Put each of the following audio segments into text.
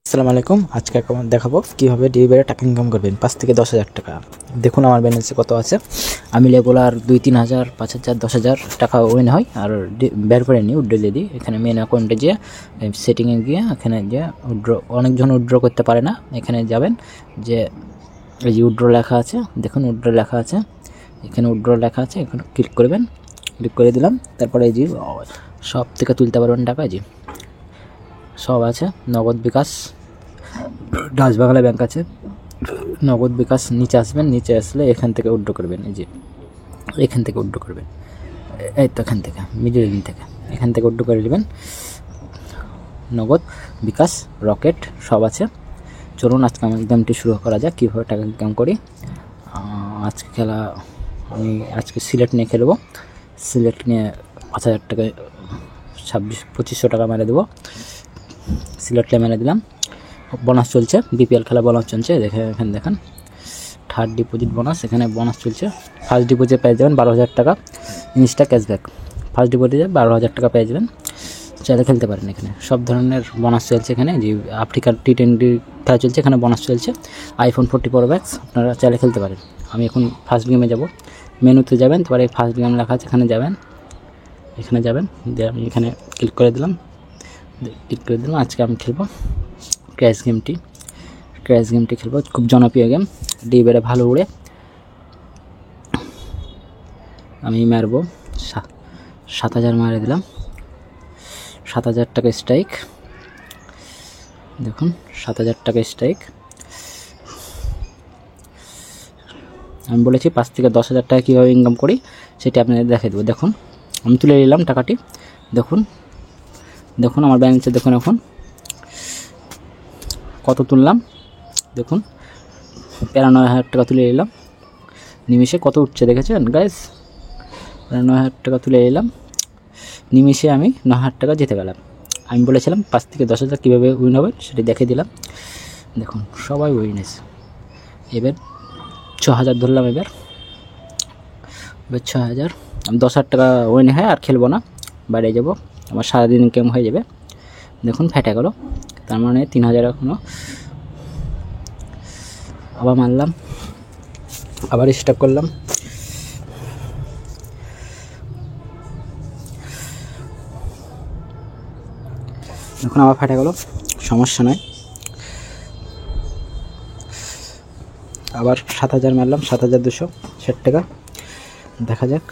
আসসালামু আলাইকুম। আজকে দেখাবো কীভাবে ডিবিবারে টাকা ইনকাম করবেন 5 থেকে 10,000 টাকা। দেখুন আমার ব্যালেন্সে কত আছে। আমি রেগুলার 2-3 হাজার 5,000 10,000 টাকা উইন হয় আর বের করে নিই, উইথড্র দিয়ে দিই। এখানে মেন অ্যাকাউন্টে গিয়ে সেটিংয়ে গিয়ে এখানে যে উইথড্র, অনেকজন উইথড্র করতে পারে না। এখানে যাবেন যে এই যে উইথড্র লেখা আছে, দেখুন উইথড্র লেখা আছে, এখানে উইথড্র লেখা আছে, এখানে ক্লিক করবেন। ক্লিক করে দিলাম। তারপরে এই যে সব থেকে তুলতে পারবেন টাকা, যে সব আছে। নগদ, বিকাশ, ডাচ বাংলা ব্যাংক আছে, নগদ, বিকাশ। নিচে আসবেন, নিচে আসলে এখান থেকে উইথড্র করবেন। এই যে এখান থেকে উইথড্র করবেন, এই তো এখান থেকে মিডিল থেকে এখান থেকে উইথড্র করে নেবেন। নগদ, বিকাশ, রকেট সব আছে। চলুন আজকে আমার গেমটি শুরু করা যাক, কীভাবে টাকা ইনকাম করি। আজকে খেলা আমি আজকে সিলেট নিয়ে খেলবো। সিলেট নিয়ে 5,000 টাকায় 2500 টাকা মেরে দেবো। সিলেটে মেরে দিলাম। বোনাস চলছে, বিপিএল খেলা বোনাস চলছে। এখানে দেখেন থার্ড ডিপোজিট বোনাস, এখানে বোনাস চলছে। ফার্স্ট ডিপোজিটে পেয়ে যাবেন 12,000 টাকা ইনস্টা ক্যাশব্যাক। ফার্স্ট ডিপোজিটে 12,000 টাকা পেয়ে যাবেন। চাইলে খেলতে পারেন। এখানে সব ধরনের বোনাস চলছে। এখানে যে আফ্রিকার T20 খেলা চলছে, এখানে বোনাস চলছে। iPhone 40 Pro Max আপনারা চাইলে খেলতে পারেন। আমি এখন ফার্স্ট গেমে যাব। মেনুতে যাবেন, তারপরে ফার্স্ট গেম লেখা আছে, এখানে যাবেন। এখানে যাবেন দিয়ে আমি এখানে ক্লিক করে দিলাম। আজকে আমি খেলবো ক্র্যাশ গেমটি। খেলবো, খুব জনপ্রিয় গেম। ডিবিবারে ভালো উড়ে। আমি মারবো 7,000 মারে দিলাম। 7,000 টাকা স্ট্রাইক। দেখুন 7,000 টাকা স্ট্রাইক। আমি বলেছি 5 থেকে 10,000 টাকা কীভাবে ইনকাম করি সেটি আপনাদের দেখিয়ে দেবো। দেখুন আমি তুলে নিলাম টাকাটি। দেখুন আমার ব্যালেন্সে দেখুন এখন কত তুললাম। দেখুন 93,000 টাকা তুলে নিলাম। নিমিষে কত উঠছে দেখেছেন গাইস? 93,000 টাকা তুলে নিলাম। নিমিষে আমি 9,000 টাকা জিতে গেলাম। আমি বলেছিলাম 5 থেকে 10,000 কীভাবে উইন হবে সেটি দেখে দিলাম। দেখুন সবাই উইনেছে। এবার 6,000 ধরলাম। এবার 6,000। আমি 10,000 টাকা উইন হয় আর খেলবো না, বাইরে যাব। আমার সারাদিন ইনকাম হয়ে যাবে। দেখুন ফেটে গেল, তার মানে 3,000 এখনও। আবার মারলাম, আবার স্টক করলাম। এখন আবার ফাটে গেল, সমস্যা নয়। আবার 7,000 মারলাম, 7,260 টাকা। দেখা যাক।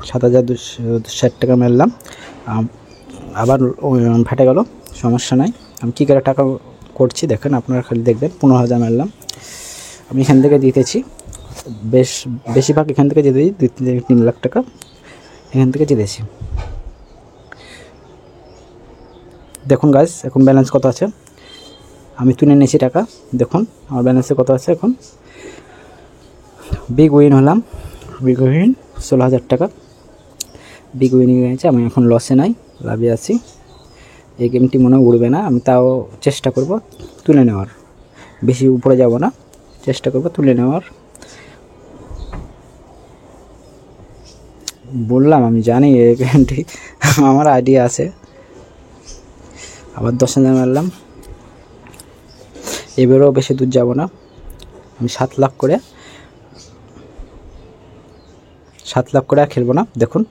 7,260 টাকা মারলাম, আবার ফেটে গেল, সমস্যা নাই। আমি কী করে টাকা করছি দেখেন, আপনারা খালি দেখবেন। 15,000 মারলাম। আমি এখান থেকে জিতেছি বেশিরভাগ, এখান থেকে জিতে দিই 2 থেকে 3 লাখ টাকা এখান থেকে জিতেছি। দেখুন গাইস এখন ব্যালেন্স কত আছে। আমি তুলে নিয়েছি টাকা। দেখুন আমার ব্যালেন্সে কত আছে এখন। বিগ উইন হলাম, 16,000 টাকা বিগ উইনিং হয়েছে। আমি এখন লসে নাই, লাভে আছি। এই গেমটি মনে উড়বে না, আমি তাও চেষ্টা করব তুলে নেওয়ার। বেশি উপরে যাব না, চেষ্টা করব তুলে নেওয়ার। বললাম আমি জানি এই গেমটি, আমার আইডিয়া আছে। আবার 10,000 মারলাম। এবারেও বেশি দূর যাব না। আমি 7 লাখ করে আর খেলবো না। দেখুন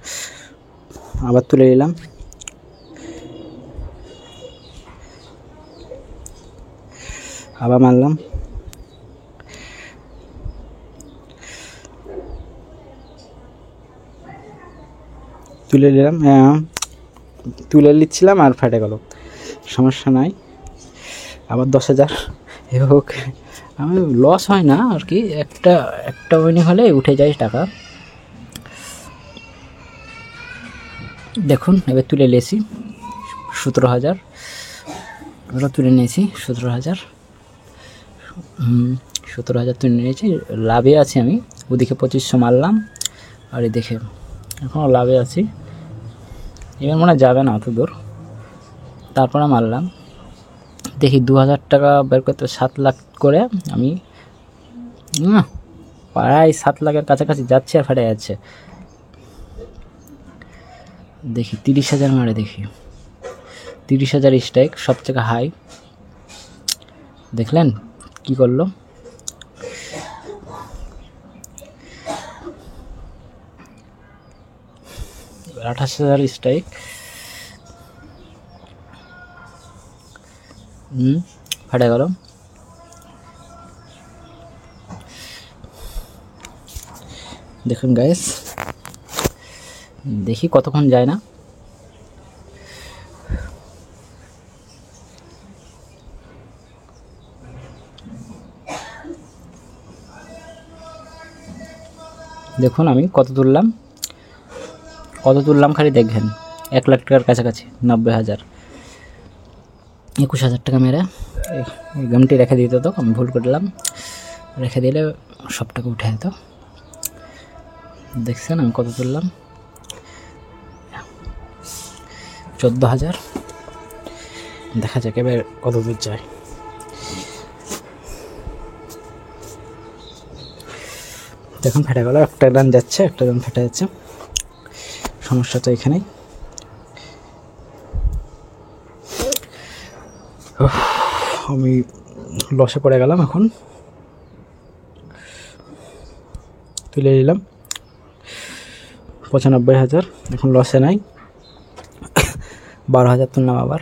আবার তুলে নিলাম। আবার মারলাম। তুলে নিলাম, তুলে নিচ্ছিলাম আর ফেটে গেল, সমস্যা নাই। আবার 10,000। হোক, আমি লস হয় না আর কি, একটা উইনিং হলে উঠে যায় টাকা। দেখুন এবার তুলে নিয়েছি 17,000। এবার তুলে নিয়েছি 17,000। 17,000 তুলে নিয়েছি, লাভে আছি আমি। ওদিকে 2500 মারলাম আর এদিকে এখনও লাভে আছি। এবার মনে যাবে না অত দূর। তারপরে মারলাম, দেখি 2,000 টাকা বের করতে 7 লাখ করে আমি প্রায় 7 লাখের কাছাকাছি যাচ্ছে আর ফেটে যাচ্ছে। দেখি 30,000 মারে, দেখি 30,000 স্ট্রাইক, সব থেকে হাই। দেখলেন কি করলো? 28,000 স্ট্রাইক। ফাটে গেল। দেখুন গাইস, দেখি কতক্ষণ যায় না। দেখুন আমি কত তুললাম খালি দেখবেন। 1 লাখ টাকার কাছাকাছি, 90,000, 21,000 টাকা মেরে এই গেমটি রেখে দিত। তো আমি ভুল করলাম, রেখে দিলে সব টাকা উঠে যেত। দেখছেন আমি কত তুললাম? 14,000। দেখা যাক এবার কত দূর যায়। দেখুন ফেটে গেল, একটা রান যাচ্ছে, একটা রান ফেটে যাচ্ছে। সমস্যা তো এখানেই। আমি লসে পড়ে গেলাম। এখন তুলে নিলাম 95,000। এখন লসে নাই, 12,000 তুললাম আবার।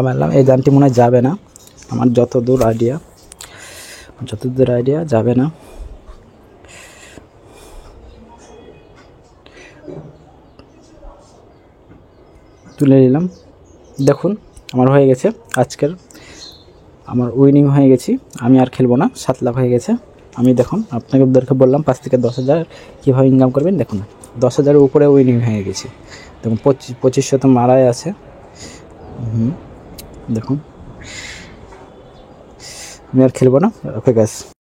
মারলাম। এই দানটি মনে হয় যাবে না, আমার যতদূর আইডিয়া যাবে না। তুলে নিলাম। দেখুন আমার হয়ে গেছে, আজকের আমার উইনিং হয়ে গেছি। আমি আর খেলবো না, 7 লাখ হয়ে গেছে। আমি দেখুন আপনাদেরকে বললাম 5 থেকে 10,000 কীভাবে ইনকাম করবেন। দেখুন 10,000-এর উপরে উইনিং হয়ে গেছি। দেখুন 2500 তো মারাই আছে। দেখুন আমি আর খেলবো না। Okay guys.